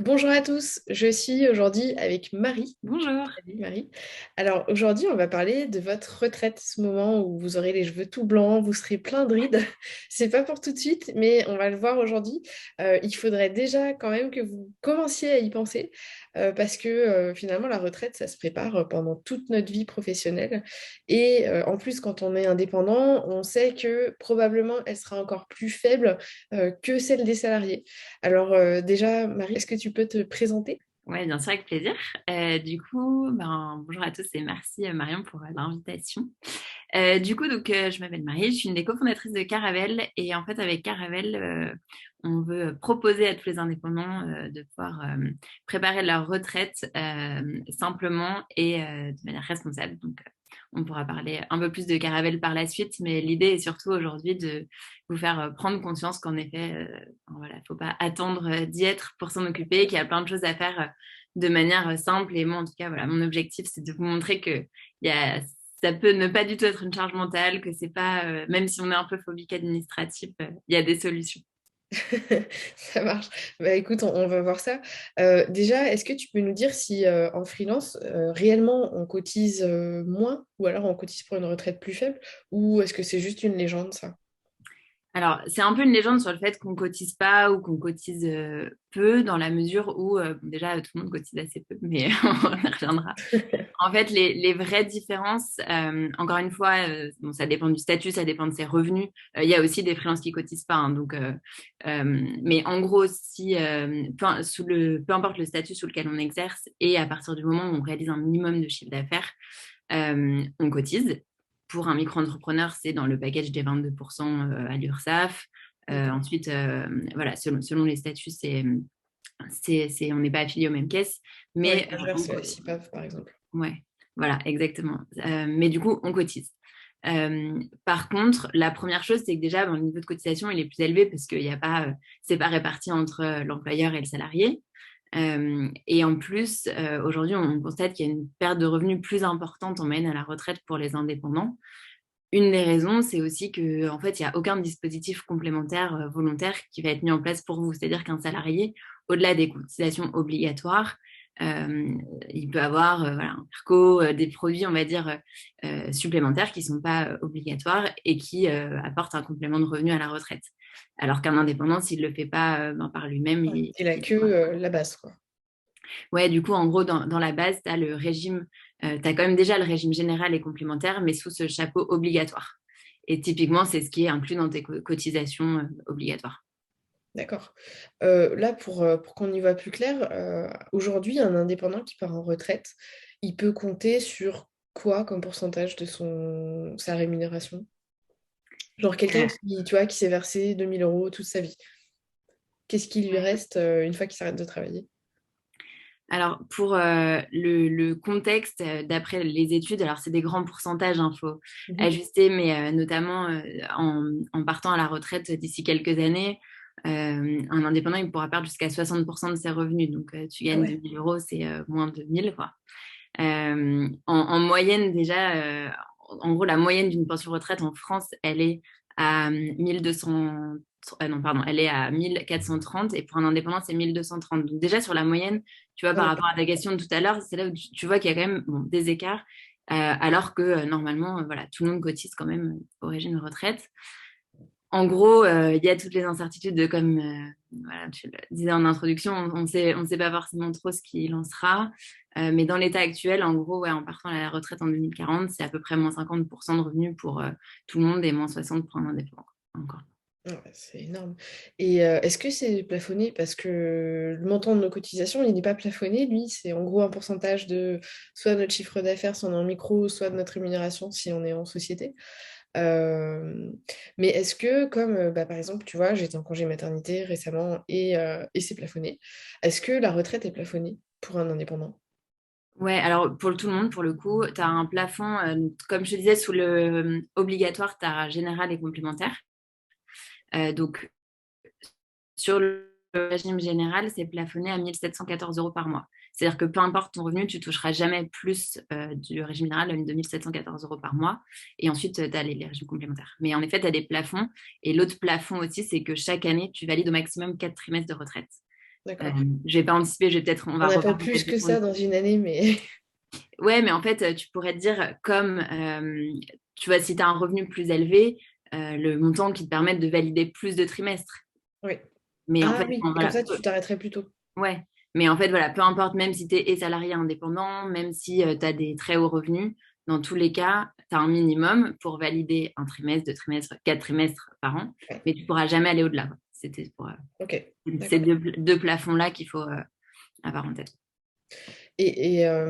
Bonjour à tous, je suis aujourd'hui avec Marie. Bonjour. Salut Marie. Alors aujourd'hui, on va parler de votre retraite, ce moment où vous aurez les cheveux tout blancs, vous serez plein de rides. C'est pas pour tout de suite, mais on va le voir aujourd'hui. Il faudrait déjà quand même que vous commenciez à y penser, parce que finalement, la retraite, ça se prépare pendant toute notre vie professionnelle. Et en plus, quand on est indépendant, on sait que probablement elle sera encore plus faible que celle des salariés. Alors déjà, Marie, est-ce que tu peux te présenter? Ouais, bien sûr, avec plaisir. Bonjour à tous et merci Marion pour l'invitation. Je m'appelle Marie, je suis une des cofondatrices de Caravelle et en fait, avec Caravelle, on veut proposer à tous les indépendants de pouvoir préparer leur retraite simplement et de manière responsable. On pourra parler un peu plus de Caravelle par la suite, mais l'idée est surtout aujourd'hui de vous faire prendre conscience qu'en effet, voilà, faut pas attendre d'y être pour s'en occuper, qu'il y a plein de choses à faire de manière simple. Et moi, en tout cas, voilà, mon objectif, c'est de vous montrer que il y a ça peut ne pas du tout être une charge mentale, que c'est pas, même si on est un peu phobique administratif, il y a des solutions. Ça marche. Bah, écoute, on va voir ça. Déjà, est-ce que tu peux nous dire si en freelance, réellement, on cotise moins ou alors on cotise pour une retraite plus faible ou est-ce que c'est juste une légende, ça? Alors, c'est un peu une légende sur le fait qu'on cotise pas ou qu'on cotise peu, dans la mesure où, déjà, tout le monde cotise assez peu, mais on y reviendra. En fait, les vraies différences, encore une fois, bon, ça dépend du statut, ça dépend de ses revenus. Il y a aussi des freelances qui cotisent pas, hein, mais en gros, si peu importe le statut sous lequel on exerce et à partir du moment où on réalise un minimum de chiffre d'affaires, on cotise. Pour un micro-entrepreneur, c'est dans le package des 22% à l'URSSAF. D'accord. Ensuite, voilà, selon les statuts, on n'est pas affilié aux mêmes caisses, Ouais, mais je verse la CIPAV, par exemple. ouais, voilà, exactement. Mais du coup, on cotise. Par contre, la première chose, c'est que déjà, bon, le niveau de cotisation, il est plus élevé parce qu'il n'y a pas, c'est pas réparti entre l'employeur et le salarié. Et en plus, aujourd'hui, on constate qu'il y a une perte de revenus plus importante en moyenne à la retraite pour les indépendants. Une des raisons, c'est aussi que, en fait, il n'y a aucun dispositif complémentaire volontaire qui va être mis en place pour vous. C'est-à-dire qu'un salarié, au-delà des cotisations obligatoires, euh, il peut avoir voilà, un PERCO, des produits, on va dire, supplémentaires qui ne sont pas obligatoires et qui apportent un complément de revenu à la retraite. Alors qu'un indépendant, s'il ne le fait pas par lui-même, Ouais. Il a il que doit. la base, quoi. Ouais, du coup, en gros, dans la base, tu as le régime, tu as quand même déjà le régime général et complémentaire, mais sous ce chapeau obligatoire. Et typiquement, c'est ce qui est inclus dans tes cotisations obligatoires. D'accord. Là, pour qu'on y voit plus clair, aujourd'hui, un indépendant qui part en retraite, il peut compter sur quoi comme pourcentage de sa rémunération? Genre quelqu'un Euh, qui, tu vois, qui s'est versé 2 000 € toute sa vie. Qu'est-ce qui lui ouais. reste une fois qu'il s'arrête de travailler? Alors, pour le contexte, d'après les études, alors c'est des grands pourcentages, il faut Mhm. ajuster, mais notamment en partant à la retraite d'ici quelques années, un indépendant, il pourra perdre jusqu'à 60% de ses revenus. Donc, tu Ah gagnes ouais. 2 000 euros, c'est moins de 1 000, quoi. En moyenne, déjà, en gros, la moyenne d'une pension retraite en France, elle est à 1200. Non, pardon, elle est à 1430 et pour un indépendant, c'est 1230. Donc, déjà, sur la moyenne, tu vois, Ah par ouais. rapport à ta question de tout à l'heure, c'est là où tu vois qu'il y a quand même bon, des écarts, alors que normalement, voilà, tout le monde cotise quand même au régime de retraite. En gros, il y a toutes les incertitudes de comme voilà, tu le disais en introduction, on sait pas forcément trop ce qu'il en sera. Mais dans l'état actuel, en gros, ouais, en partant à la retraite en 2040, c'est à peu près moins 50% de revenus pour tout le monde et moins 60 pour un indépendant. Encore. Ah ouais, c'est énorme. Et est-ce que c'est plafonné? Parce que le montant de nos cotisations, il n'est pas plafonné. Lui, c'est en gros un pourcentage de soit notre chiffre d'affaires si on est en micro, soit de notre rémunération si on est en société. Euh, mais est-ce que, comme bah, par exemple, tu vois, j'étais en congé maternité récemment et c'est plafonné, est-ce que la retraite est plafonnée pour un indépendant? Ouais, alors pour tout le monde, pour le coup, tu as un plafond, comme je te disais, sous le obligatoire, tu as général et complémentaire. Donc, sur le régime général, c'est plafonné à 1 714 € par mois. C'est-à-dire que peu importe ton revenu, tu toucheras jamais plus du régime général de 1 714 € par mois. Et ensuite, tu as les régimes complémentaires. Mais en effet, tu as des plafonds. Et l'autre plafond aussi, c'est que chaque année, tu valides au maximum 4 trimestres de retraite. Euh, D'accord. je vais pas anticiper, on On va n'a pas reparler plus peut-être des que ça dans conditions. une année, mais Ouais, mais en fait, tu pourrais te dire, comme, tu vois, si tu as un revenu plus élevé, le montant qui te permet de valider plus de trimestres. oui. Mais en Ah fait, oui, bon, et comme voilà, ça, tu t'arrêterais plus tôt. ouais. Mais en fait, voilà, peu importe, même si tu es salarié indépendant, même si tu as des très hauts revenus, dans tous les cas, tu as un minimum pour valider un trimestre, deux trimestres, quatre trimestres par an, Ouais. mais tu ne pourras jamais aller au-delà, quoi. C'était pour Ok, ces d'accord. deux plafonds-là qu'il faut avoir en tête.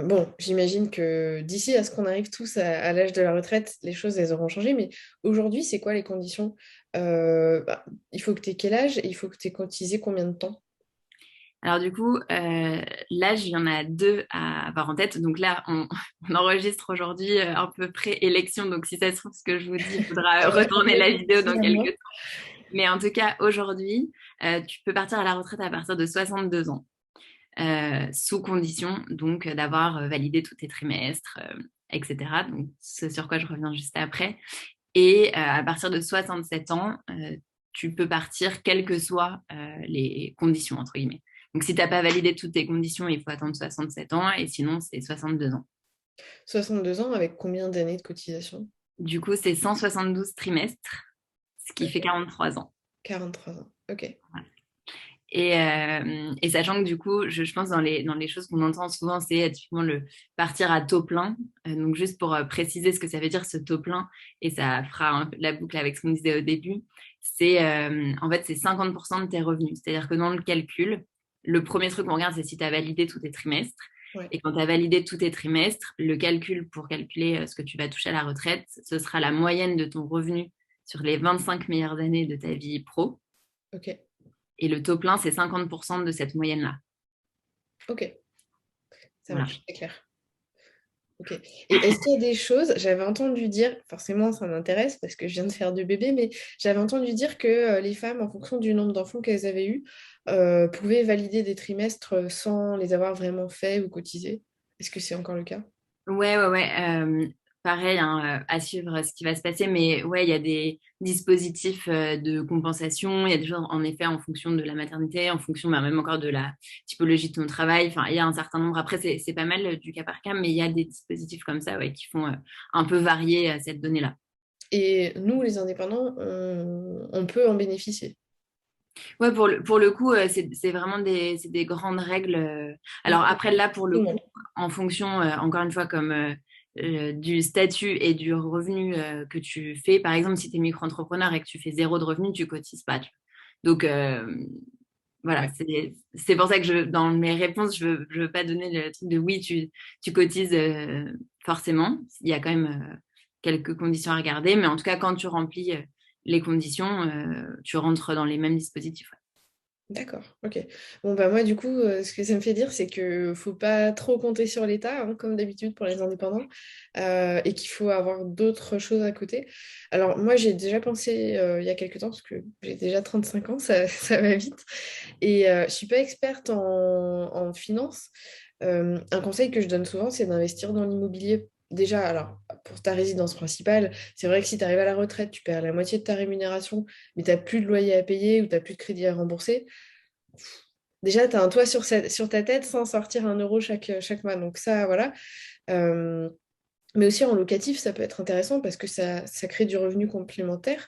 Bon, j'imagine que d'ici à ce qu'on arrive tous à l'âge de la retraite, les choses, elles auront changé. Mais aujourd'hui, c'est quoi les conditions? Il faut que tu aies quel âge et il faut que tu aies cotisé combien de temps? Alors du coup, l'âge, il y en a deux à avoir en tête. Donc là, on enregistre aujourd'hui un peu pré-élection. Donc si ça se trouve, ce que je vous dis, il faudra Ça va retourner changer la vidéo d'ici dans un quelques mois. temps. Mais en tout cas, aujourd'hui, tu peux partir à la retraite à partir de 62 ans, sous condition donc d'avoir validé tous tes trimestres, etc. Donc ce sur quoi je reviens juste après. Et à partir de 67 ans, tu peux partir quelles que soient les conditions, entre guillemets. Donc, si tu n'as pas validé toutes tes conditions, il faut attendre 67 ans et sinon, c'est 62 ans. 62 ans avec combien d'années de cotisation? Du coup, c'est 172 trimestres, ce qui fait Ok, 43 ans. 43 ans. Ok. Et sachant que du coup, je pense dans les choses qu'on entend souvent, c'est typiquement le partir à taux plein. Donc juste pour préciser ce que ça veut dire ce taux plein, et ça fera un peu la boucle avec ce qu'on disait au début, c'est en fait c'est 50% de tes revenus. C'est-à-dire que dans le calcul, le premier truc qu'on regarde, c'est si tu as validé tous tes trimestres. Ouais. Et quand tu as validé tous tes trimestres, le calcul pour calculer ce que tu vas toucher à la retraite, ce sera la moyenne de ton revenu sur les 25 meilleures années de ta vie pro. Ok. Et le taux plein, c'est 50% de cette moyenne-là. Ok. Ça Voilà. marche. C'est clair. Ok. Et est-ce qu'il y a des choses, j'avais entendu dire, forcément ça m'intéresse parce que je viens de faire deux bébés, mais j'avais entendu dire que les femmes, en fonction du nombre d'enfants qu'elles avaient eu, pouvaient valider des trimestres sans les avoir vraiment faits ou cotisés. Est-ce que c'est encore le cas? Ouais. Pareil, hein, à suivre ce qui va se passer. Mais ouais, il y a des dispositifs de compensation. Il y a des choses, en effet, en fonction de la maternité, en fonction même encore de la typologie de ton travail. Enfin, il y a un certain nombre. Après, c'est pas mal du cas par cas, mais il y a des dispositifs comme ça, ouais, qui font un peu varier cette donnée-là. Et nous, les indépendants, on peut en bénéficier. Ouais, pour le coup, c'est vraiment c'est des grandes règles. Alors Ok. après, là, pour Tout le le coup, monde. en fonction, encore une fois, comme du statut et du revenu que tu fais, par exemple, si tu es micro-entrepreneur et que tu fais zéro de revenu, tu cotises pas. Tu vois. Donc, voilà, Ouais. c'est pour ça que dans mes réponses, je veux pas donner le truc de oui, tu cotises forcément. Il y a quand même quelques conditions à regarder, mais en tout cas, quand tu remplis les conditions, tu rentres dans les mêmes dispositifs. Ouais. D'accord, ok. Bon, bah moi, du coup, ce que ça me fait dire, c'est que faut pas trop compter sur l'État, hein, comme d'habitude pour les indépendants, et qu'il faut avoir d'autres choses à côté. Alors, moi, j'ai déjà pensé il y a quelques temps, parce que j'ai déjà 35 ans, ça, ça va vite, et je suis pas experte en finance. Un conseil que je donne souvent, c'est d'investir dans l'immobilier. Déjà, alors, pour ta résidence principale, c'est vrai que si tu arrives à la retraite, tu perds la moitié de ta rémunération, mais tu n'as plus de loyer à payer ou tu n'as plus de crédit à rembourser. Déjà, tu as un toit sur ta tête sans sortir un euro chaque mois. Donc ça, voilà. Euh, mais aussi en locatif, ça peut être intéressant parce que ça crée du revenu complémentaire.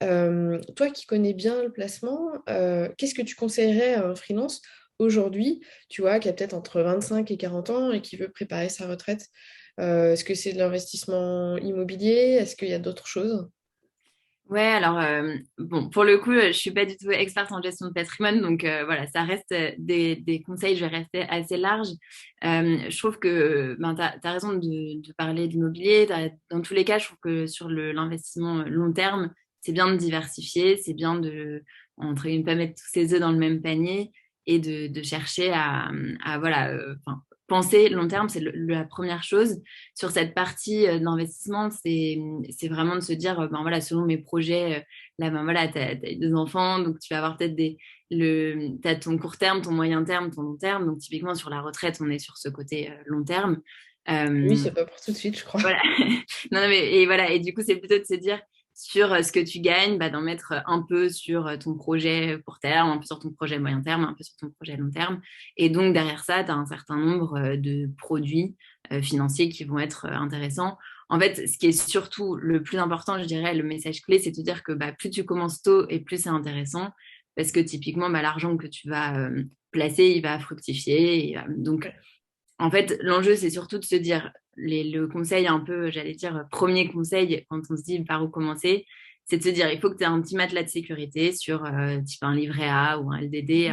Toi qui connais bien le placement, qu'est-ce que tu conseillerais à un freelance aujourd'hui, tu vois, qui a peut-être entre 25 et 40 ans et qui veut préparer sa retraite? Est-ce que c'est de l'investissement immobilier? Est-ce qu'il y a d'autres choses? Ouais, alors bon, pour le coup, je suis pas du tout experte en gestion de patrimoine, donc voilà, ça reste des conseils, je vais rester assez large. Je trouve que ben, tu as raison de parler d'immobilier. Dans tous les cas, je trouve que sur l'investissement long terme, c'est bien de diversifier, c'est bien de, entre guillemets, pas mettre tous ses œufs dans le même panier et de chercher voilà, enfin, penser long terme, c'est la première chose sur cette partie d'investissement, c'est vraiment de se dire, ben voilà, selon mes projets, là, ben voilà, tu as deux enfants, donc tu vas avoir peut-être t'as ton court terme, ton moyen terme, ton long terme. Donc typiquement sur la retraite, on est sur ce côté long terme. Oui, Euh, c'est pas pour tout de suite, je crois. voilà. Non, mais et voilà. Et du coup, c'est plutôt de se dire, sur ce que tu gagnes, d'en mettre un peu sur ton projet court terme, un peu sur ton projet moyen terme, un peu sur ton projet long terme. Et donc, derrière ça, tu as un certain nombre de produits financiers qui vont être intéressants. En fait, ce qui est surtout le plus important, je dirais, le message clé, c'est de te dire que plus tu commences tôt et plus c'est intéressant. Parce que typiquement, l'argent que tu vas placer, il va fructifier. Donc, Ouais. en fait, l'enjeu, c'est surtout de se dire, le conseil un peu, j'allais dire, premier conseil, quand on se dit par où commencer, c'est de se dire, il faut que tu aies un petit matelas de sécurité sur type un livret A ou un LDD,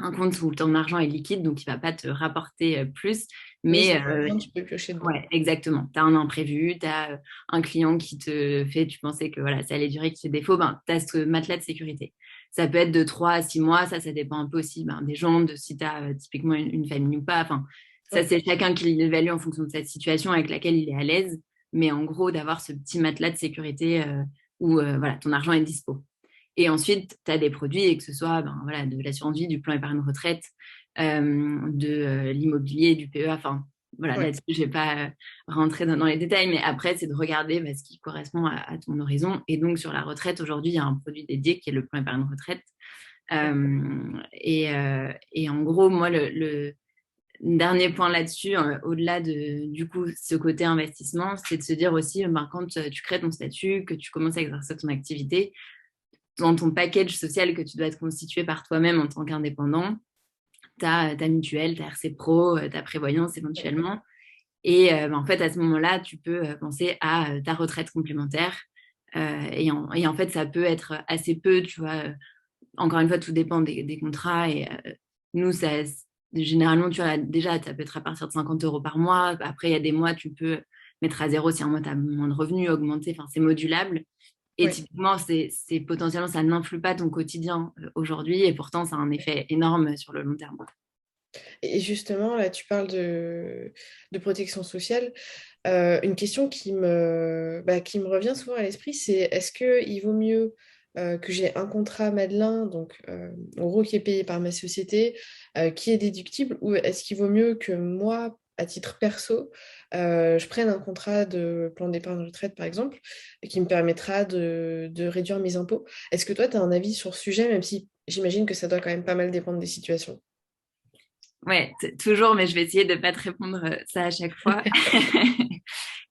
un compte où ton argent est liquide, donc il ne va pas te rapporter plus. Oui, Mais c'est bien, tu peux piocher dedans. ouais, exactement. Tu as un imprévu, tu as un client qui te fait, tu pensais que voilà, ça allait durer, qui fait défaut, tu as ce matelas de sécurité. Ça peut être de 3 à 6 mois, ça dépend un peu aussi des gens, de si tu as typiquement une famille ou pas. Enfin, ça, Ouais. c'est chacun qui l'évalue en fonction de cette situation avec laquelle il est à l'aise. Mais en gros, d'avoir ce petit matelas de sécurité où voilà, ton argent est dispo. Et ensuite, tu as des produits, et que ce soit voilà, de l'assurance vie, du plan épargne retraite, de l'immobilier, du PEA. Enfin, voilà, Ouais. là-dessus, je ne vais pas rentrer dans les détails, mais après, c'est de regarder ce qui correspond à ton horizon. Et donc, sur la retraite, aujourd'hui, il y a un produit dédié qui est le plan épargne retraite. Et en gros, moi, le dernier point là-dessus, au-delà de du coup ce côté investissement, c'est de se dire aussi, quand tu crées ton statut, que tu commences à exercer ton activité, dans ton package social que tu dois te constituer par toi-même en tant qu'indépendant, tu as ta mutuelle, ta RC Pro, ta prévoyance éventuellement. Et en fait, à ce moment-là, tu peux penser à ta retraite complémentaire. Et en fait, ça peut être assez peu, tu vois. Encore une fois, tout dépend des contrats. Et nous, généralement, tu vois, déjà, ça peut être à partir de 50 euros par mois. Après, il y a des mois, tu peux mettre à zéro si un mois, tu as moins de revenus, augmenter. Enfin, c'est modulable. Et Ouais. typiquement, c'est potentiellement, ça n'influe pas ton quotidien aujourd'hui. Et pourtant, ça a un effet énorme sur le long terme. Et justement, là, tu parles de protection sociale. Une question qui me revient souvent à l'esprit, c'est est-ce qu'il vaut mieux que j'ai un contrat Madelin, donc en gros qui est payé par ma société, qui est déductible, ou est-ce qu'il vaut mieux que moi, à titre perso, je prenne un contrat de plan d'épargne retraite, par exemple, et qui me permettra de réduire mes impôts? Est-ce que toi, tu as un avis sur ce sujet, même si j'imagine que ça doit quand même pas mal dépendre des situations? Ouais, toujours, mais je vais essayer de ne pas te répondre ça à chaque fois.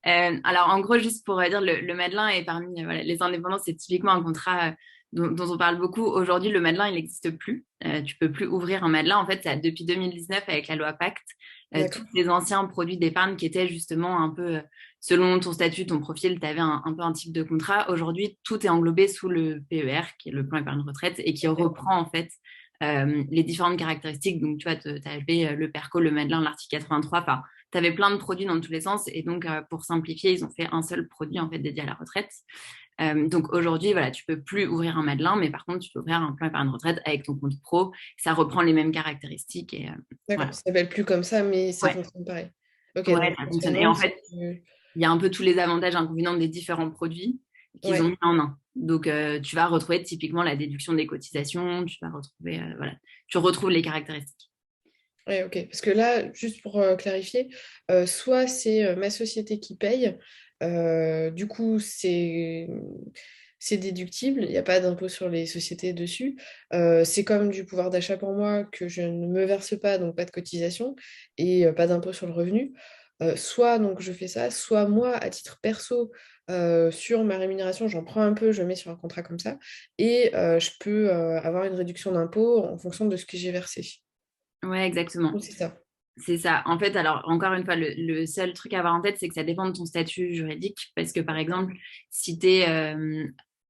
Alors, en gros, juste pour dire, le Madelin est parmi voilà, les indépendants, c'est typiquement un contrat dont on parle beaucoup. Aujourd'hui, le Madelin, il n'existe plus. Tu peux plus ouvrir un Madelin. En fait, ça, depuis 2019, avec la loi Pacte, tous D'accord. les anciens produits d'épargne qui étaient justement un peu, selon ton statut, ton profil, tu avais un peu un type de contrat. Aujourd'hui, tout est englobé sous le PER, qui est le plan épargne retraite, et qui reprend en fait les différentes caractéristiques. Donc, tu vois, tu avais le PERCO, le Madelin, l'article 83. Enfin, tu avais plein de produits dans tous les sens. Et donc, pour simplifier, ils ont fait un seul produit en fait dédié à la retraite. Donc aujourd'hui, voilà, tu peux plus ouvrir un Madelin, mais par contre, tu peux ouvrir un plan épargne retraite avec ton compte pro. Ça reprend les mêmes caractéristiques. Et D'accord, voilà. ça s'appelle plus comme ça, mais ça Ouais, fonctionne pareil. Ok, donc ouais, le ça fonctionne. Et fonctionnement, en c'est fait, que... il y a un peu tous les avantages et inconvénients des différents produits qu'ils ont Ouais, mis en un. Donc, tu vas retrouver typiquement la déduction des cotisations, tu vas retrouver, voilà, tu retrouves les caractéristiques. ouais, ok. Parce que là, juste pour clarifier, soit c'est ma société qui paye, du coup, c'est déductible, il n'y a pas d'impôt sur les sociétés dessus. C'est comme du pouvoir d'achat pour moi que je ne me verse pas, donc pas de cotisation et pas d'impôt sur le revenu. Soit donc je fais ça, soit moi, à titre perso, sur ma rémunération, j'en prends un peu, je mets sur un contrat comme ça, et je peux avoir une réduction d'impôt en fonction de ce que j'ai versé. Ouais, exactement. Donc, c'est ça. C'est ça. En fait, alors, encore une fois, le seul truc à avoir en tête, c'est que ça dépend de ton statut juridique. Parce que, par exemple, si tu es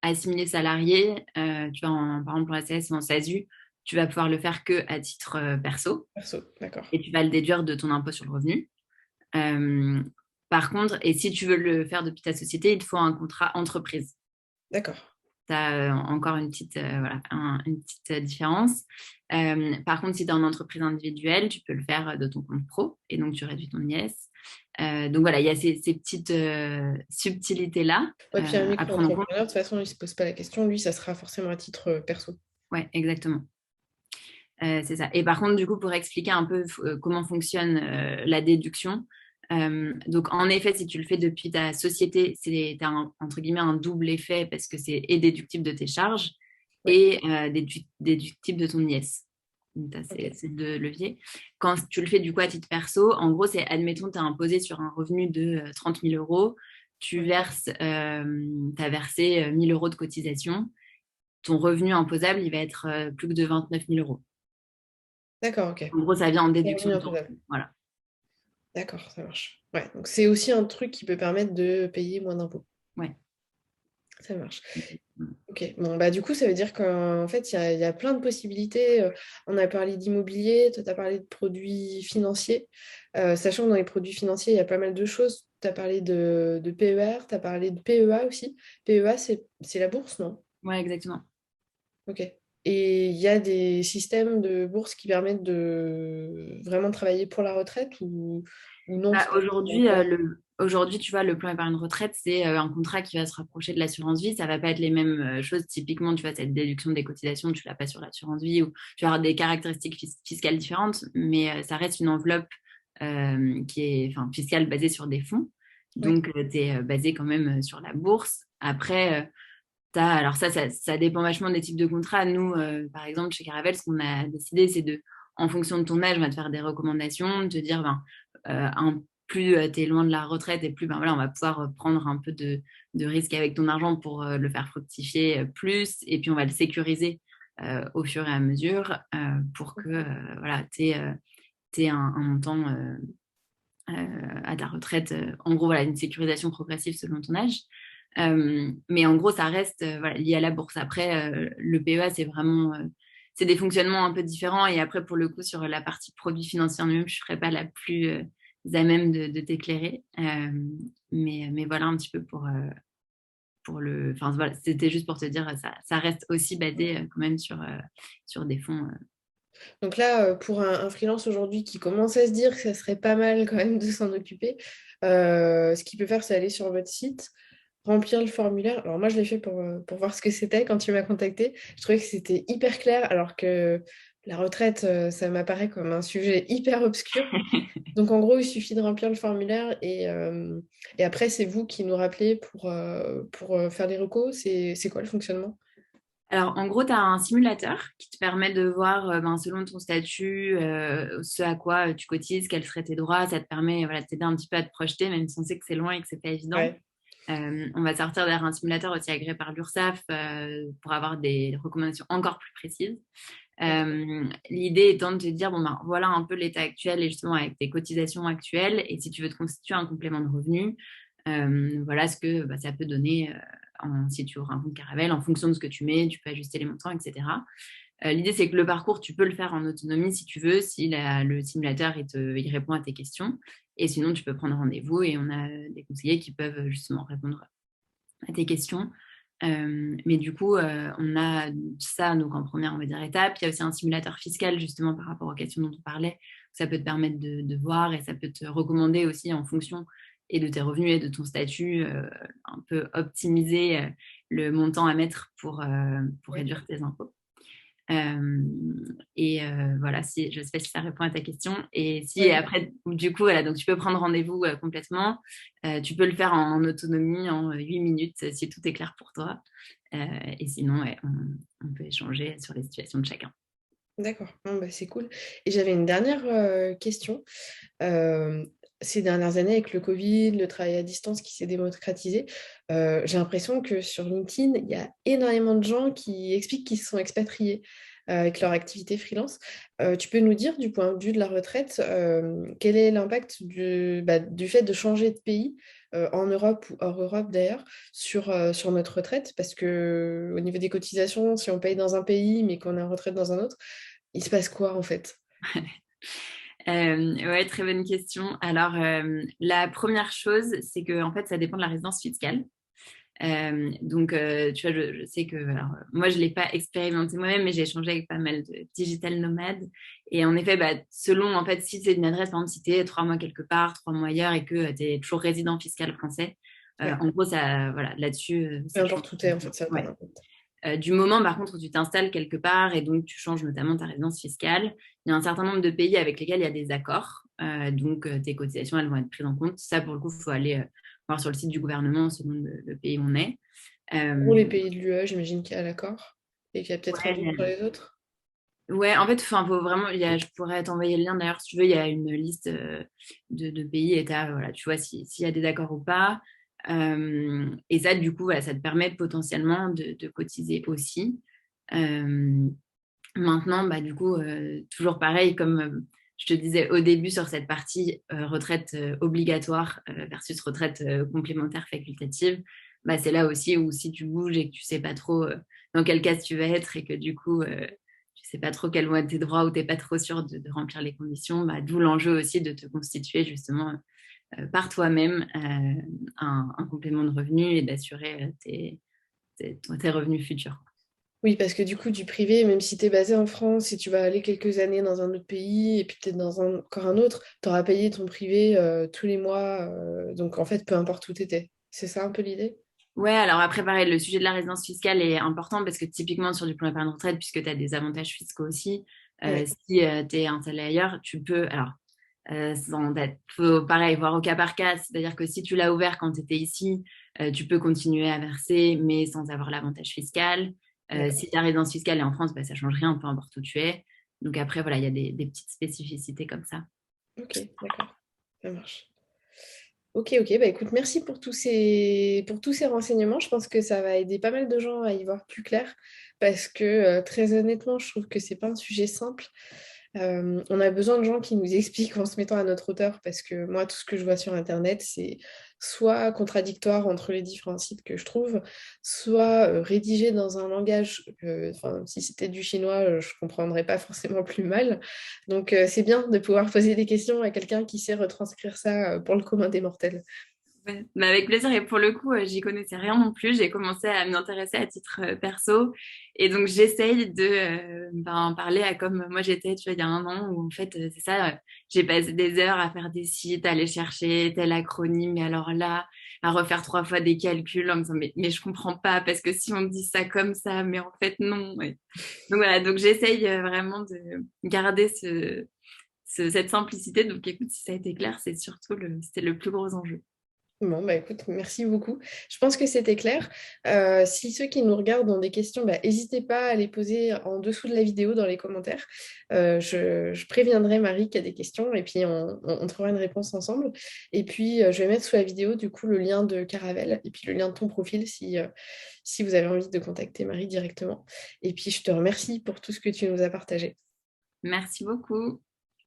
assimilé salarié, tu vas par exemple, en SAS ou en SASU, tu vas pouvoir le faire que à titre perso Perso, d'accord. et tu vas le déduire de ton impôt sur le revenu. Euh, Par contre, et si tu veux le faire depuis ta société, il te faut un contrat entreprise. D'accord. Tu as encore une petite, voilà, une petite différence. Par contre, si tu es en entreprise individuelle, tu peux le faire de ton compte pro et donc tu réduis ton IS. Donc voilà, il y a ces petites subtilités-là Ouais, puis un à prendre en compte. micro-entrepreneur, de toute façon, il ne se pose pas la question. Lui, ça sera forcément à titre perso. Ouais, exactement. C'est ça. Et par contre, du coup, pour expliquer un peu comment fonctionne la déduction, Donc, en effet, si tu le fais depuis ta société, c'est entre guillemets un double effet parce que c'est et déductible de tes charges Ouais, et déductible de ton IS. Donc, tu as ok. ces deux leviers. Quand tu le fais du coup à titre perso, en gros, c'est admettons, tu as imposé sur un revenu de 30 000 euros, tu Ouais. verses, as versé 1 000 euros de cotisation. Ton revenu imposable, il va être plus que de 29 000 euros. D'accord, ok. En gros, ça vient en C'est déduction revenu de ton imposable. revenu. Voilà. D'accord, ça marche. Ouais, donc c'est aussi un truc qui peut permettre de payer moins d'impôts. Ouais. Ça marche. Exactement. Ok, bon, bah du coup, ça veut dire qu'en fait, il y a plein de possibilités. On a parlé d'immobilier, toi, tu as parlé de produits financiers. Sachant que dans les produits financiers, il y a pas mal de choses. Tu as parlé de PER, tu as parlé de PEA aussi. PEA, c'est la bourse, non? Ouais, exactement. Ok. Et il y a des systèmes de bourse qui permettent de vraiment travailler pour la retraite ou non, Bah, c'est pas encore. aujourd'hui, tu vois, le plan épargne retraite, c'est un contrat qui va se rapprocher de l'assurance vie. Ça va pas être les mêmes choses. Typiquement, tu vois, cette déduction des cotisations, tu l'as pas sur l'assurance vie ou tu vas avoir des caractéristiques fiscales différentes, mais ça reste une enveloppe qui est enfin, fiscale basée sur des fonds. Ouais. Donc, tu es basé quand même sur la bourse. Après, alors ça dépend vachement des types de contrats. Nous, par exemple, chez Caravel, ce qu'on a décidé, c'est en fonction de ton âge, on va te faire des recommandations, de te dire, ben, plus tu es loin de la retraite et plus, ben, voilà, on va pouvoir prendre un peu de risque avec ton argent pour le faire fructifier plus. Et puis, on va le sécuriser au fur et à mesure pour que voilà, tu aies un montant à ta retraite. En gros, voilà, une sécurisation progressive selon ton âge. Mais en gros, ça reste voilà, lié à la bourse. Après, le PEA, c'est des fonctionnements un peu différents. Et après, pour le coup, sur la partie produits financiers en eux-mêmes, je ne serais pas la plus à même de t'éclairer. Mais voilà un petit peu pour le. Enfin, voilà, c'était juste pour te dire, ça reste aussi basé quand même sur des fonds. Donc là, pour un freelance aujourd'hui qui commence à se dire que ça serait pas mal quand même de s'en occuper, ce qu'il peut faire, c'est aller sur votre site, remplir le formulaire. Alors moi, je l'ai fait pour voir ce que c'était quand tu m'as contacté. Je trouvais que c'était hyper clair, alors que la retraite, ça m'apparaît comme un sujet hyper obscur. Donc en gros, il suffit de remplir le formulaire et après, c'est vous qui nous rappelez pour faire les recos. C'est quoi le fonctionnement? Alors, en gros, tu as un simulateur qui te permet de voir, ben, selon ton statut, ce à quoi tu cotises, quels seraient tes droits. Ça te permet voilà, de t'aider un petit peu à te projeter, même si on sait que c'est loin et que c'est pas évident. Ouais. On va sortir derrière un simulateur aussi agréé par l'URSSAF pour avoir des recommandations encore plus précises. D'accord. L'idée étant de te dire, bon, ben, voilà un peu l'état actuel et justement avec tes cotisations actuelles. Et si tu veux te constituer un complément de revenu, voilà ce que bah, ça peut donner si tu ouvres un compte Caravelle en fonction de ce que tu mets, tu peux ajuster les montants, etc. L'idée, c'est que le parcours, tu peux le faire en autonomie si tu veux, si le simulateur il répond à tes questions. Et sinon, tu peux prendre rendez-vous et on a des conseillers qui peuvent justement répondre à tes questions. Mais du coup, on a ça donc en première, on va dire, étape. Il y a aussi un simulateur fiscal justement par rapport aux questions dont on parlait. Ça peut te permettre de voir et ça peut te recommander aussi en fonction et de tes revenus et de ton statut, un peu optimiser le montant à mettre pour Ouais. réduire tes impôts. Et voilà, je ne sais pas si ça répond à ta question. Et si Ouais. après, du coup, voilà, donc tu peux prendre rendez-vous complètement. Tu peux le faire en autonomie en 8 minutes si tout est clair pour toi. Et sinon, ouais, on peut échanger sur les situations de chacun. D'accord, bon, bah, c'est cool. Et j'avais une dernière question. Euh, Ces dernières années, avec le Covid, le travail à distance qui s'est démocratisé, j'ai l'impression que sur LinkedIn, il y a énormément de gens qui expliquent qu'ils se sont expatriés avec leur activité freelance. Tu peux nous dire, du point de vue de la retraite, quel est l'impact du fait de changer de pays, en Europe ou hors Europe d'ailleurs, sur notre retraite? Parce que au niveau des cotisations, si on paye dans un pays mais qu'on est en retraite dans un autre, il se passe quoi en fait? Ouais, très bonne question. Alors, la première chose, c'est que en fait, ça dépend de la résidence fiscale. Donc, tu vois, je sais que alors, moi, je ne l'ai pas expérimenté moi-même, mais j'ai échangé avec pas mal de digital nomades. Et en effet, bah, selon, en fait, si c'est une adresse, par exemple, si tu es 3 mois quelque part, 3 mois ailleurs et que tu es toujours résident fiscal français, Ouais, en gros, ça, voilà, là-dessus, peu ça change. importe où t'es, en fait, ça n'a pas Ouais. d'impact. Du moment, par contre, où tu t'installes quelque part et donc tu changes notamment ta résidence fiscale, il y a un certain nombre de pays avec lesquels il y a des accords. Donc, tes cotisations, elles vont être prises en compte. Ça, pour le coup, il faut aller voir sur le site du gouvernement selon le pays où on est. Pour les Euh, pays de l'UE, j'imagine qu'il y a l'accord et qu'il y a peut-être un autre pour ouais, les autres. ouais, en fait, enfin, faut vraiment, je pourrais t'envoyer le lien d'ailleurs si tu veux, il y a une liste de pays et voilà, tu vois s'il y a des accords ou pas. Et ça, du coup, voilà, ça te permet potentiellement de cotiser aussi. Euh, Maintenant, bah, du coup, toujours pareil, comme je te disais au début sur cette partie retraite obligatoire versus retraite complémentaire facultative, bah, c'est là aussi où si tu bouges et que tu sais pas trop dans quel cas tu vas être et que du coup, tu sais pas trop quels vont être tes droits ou tu n'es pas trop sûr de remplir les conditions, bah, d'où l'enjeu aussi de te constituer justement par toi-même un complément de revenu et d'assurer tes revenus futurs. Oui, parce que du coup, du privé, même si tu es basé en France, si tu vas aller quelques années dans un autre pays et puis peut-être dans encore un autre, tu auras payé ton privé tous les mois. Donc en fait, peu importe où tu étais. C'est ça un peu l'idée? Ouais, alors après, pareil, le sujet de la résidence fiscale est important parce que typiquement sur du plan d'épargne retraite, puisque tu as des avantages fiscaux aussi, Ouais. si tu es installé ailleurs, tu peux, alors, faut pareil, voir au cas par cas, c'est-à-dire que si tu l'as ouvert quand tu étais ici, tu peux continuer à verser, mais sans avoir l'avantage fiscal. D'accord. Si ta résidence fiscale est en France, bah, ça change rien, peu importe où tu es. Donc après, voilà, il y a des petites spécificités comme ça. Ok, d'accord. Ça marche. Ok, ok. Bah écoute, merci pour tous ces renseignements. Je pense que ça va aider pas mal de gens à y voir plus clair parce que très honnêtement, je trouve que c'est pas un sujet simple. On a besoin de gens qui nous expliquent en se mettant à notre hauteur parce que moi, tout ce que je vois sur Internet, c'est soit contradictoire entre les différents sites que je trouve, soit rédigé dans un langage, enfin, si c'était du chinois, je ne comprendrais pas forcément plus mal. Donc, c'est bien de pouvoir poser des questions à quelqu'un qui sait retranscrire ça pour le commun des mortels. Ouais. Bah, avec plaisir. Et pour le coup, j'y connaissais rien non plus. J'ai commencé à m'y intéresser à titre perso. Et donc, j'essaye de parler à comme moi j'étais, tu vois, il y a un an, où en fait, c'est ça, j'ai passé des heures à faire des sites, à aller chercher tel acronyme, et alors là, à refaire 3 fois des calculs en me disant, mais je comprends pas, parce que si on dit ça comme ça, mais en fait, non. Ouais. Donc voilà, donc j'essaye vraiment de garder cette simplicité. Donc écoute, si ça a été clair, c'était le plus gros enjeu. Bon, bah écoute, merci beaucoup. Je pense que c'était clair. Si ceux qui nous regardent ont des questions, bah, n'hésitez pas à les poser en dessous de la vidéo dans les commentaires. Je préviendrai Marie qui a des questions et puis on trouvera une réponse ensemble. Et puis, je vais mettre sous la vidéo du coup le lien de Caravelle et puis le lien de ton profil si vous avez envie de contacter Marie directement. Et puis, je te remercie pour tout ce que tu nous as partagé. Merci beaucoup.